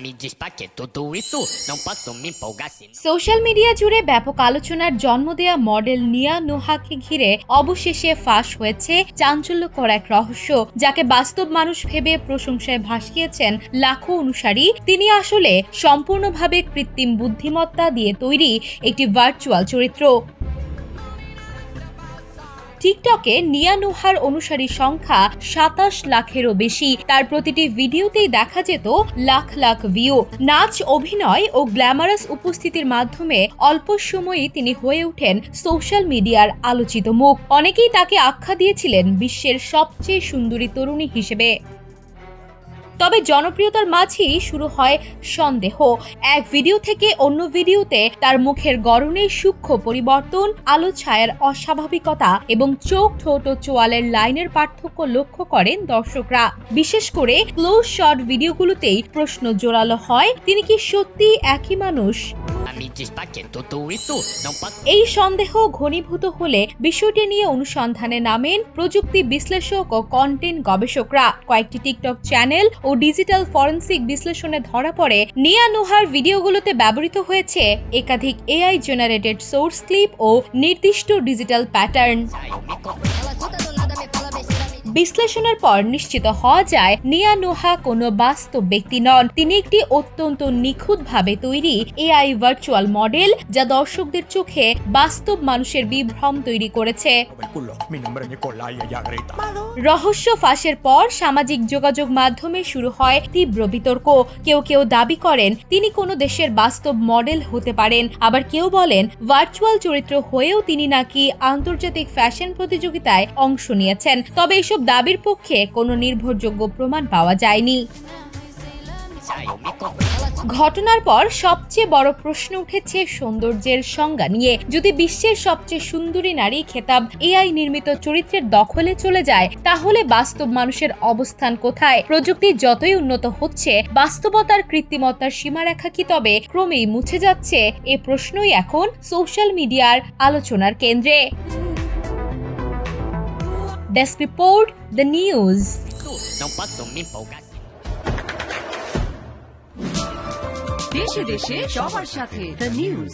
me diz pra que tudo isso? Não posso me empolgar se não... social media জুড়ে ব্যাপক আলোচনার জন্ম দেয়া মডেল নিয়া নোহাকে ঘিরে অবশেষে ফাঁস হয়েছে চাঞ্চল্যকর এক রহস্য, যাকে বাস্তব মানুষ ভেবে প্রশংসায় ভাসিয়েছেন লাখো অনুসারী। তিনি আসলে সম্পূর্ণভাবে কৃত্রিম বুদ্ধিমত্তা দিয়ে তৈরি একটি ভার্চুয়াল চরিত্র। টিকটকে নিয়া নোহার অনুসারীর সংখ্যা ২৭ লাখেরও বেশি। তার প্রতিটি ভিডিওতেই দেখা যেত লাখ লাখ ভিউ। নাচ, অভিনয় ও গ্ল্যামারাস উপস্থিতির মাধ্যমে অল্প সময়েই তিনি হয়ে ওঠেন সোশ্যাল মিডিয়ার আলোচিত মুখ। অনেকেই তাকে আখ্যা দিয়েছিলেন বিশ্বের সবচেয়ে সুন্দরী তরুণী হিসেবে। তবে জনপ্রিয়তার মাঝেই শুরু হয় সন্দেহ। এক ভিডিও থেকে অন্য ভিডিওতে তার মুখের গড়নে সূক্ষ্ম পরিবর্তন, আলো ছায়ার অস্বাভাবিকতা এবং চোখ, ঠোঁট ও চোয়ালের লাইনের পার্থক্য লক্ষ্য করেন দর্শকরা। বিশেষ করে ক্লোজ শট ভিডিওগুলোতেই প্রশ্ন জোরালো হয়, তিনি কি সত্যি একই মানুষ? Me diz pra que tudo isso? Não posso... এই সন্দেহ ঘনীভূত হলে বিষয়টি নিয়ে অনুসন্ধানে নামেন প্রযুক্তি বিশ্লেষক ও কন্টেন্ট গবেষকরা। কয়েকটি টিকটক চ্যানেল ও ডিজিটাল ফরেনসিক বিশ্লেষণে ধরা পড়ে নিয়া নোহার ভিডিওগুলোতে ব্যবহৃত হয়েছে একাধিক এআই জেনারেটেড সোর্স ক্লিপ ও নির্দিষ্ট ডিজিটাল প্যাটার্ন। বিশ্লেষণের পর নিশ্চিত হওয়া যায় নিয়া নোহা কোনো বাস্তব ব্যক্তি নন। তিনি একটি অত্যন্ত নিখুঁতভাবে তৈরি এআই ভার্চুয়াল মডেল, যা দর্শকদের চোখে বাস্তব মানুষের বিভ্রম তৈরি করেছে। রহস্য ফাঁসের পর সামাজিক যোগাযোগ মাধ্যমে শুরু হয় তীব্র বিতর্ক। কেউ কেউ দাবি করেন তিনি কোনো দেশের বাস্তব মডেল হতে পারেন, আবার কেউ বলেন ভার্চুয়াল চরিত্র হয়েও তিনি নাকি আন্তর্জাতিক ফ্যাশন প্রতিযোগিতায় অংশ নিয়েছেন। তবে এসব দাবির পক্ষে কোনো নির্ভরযোগ্য প্রমাণ পাওয়া যায়নি। ঘটনার পর সবচেয়ে বড় প্রশ্ন উঠেছে সৌন্দর্যের সংজ্ঞা নিয়ে। যদি বিশ্বের সবচেয়ে সুন্দরী নারী খেতাব এআই নির্মিত চরিত্রের দখলে চলে যায়, তাহলে বাস্তব মানুষের অবস্থান কোথায়? প্রযুক্তি যতই উন্নত হচ্ছে, বাস্তবতার কৃত্রিমতার সীমারেখা কি তবে ক্রমেই মুছে যাচ্ছে? এ প্রশ্নই এখন সোশ্যাল মিডিয়ার আলোচনার কেন্দ্রে। Desk report, the news. Não posso me empolgar se... দেশে দেশে সবার সাথে দ্য নিউজ।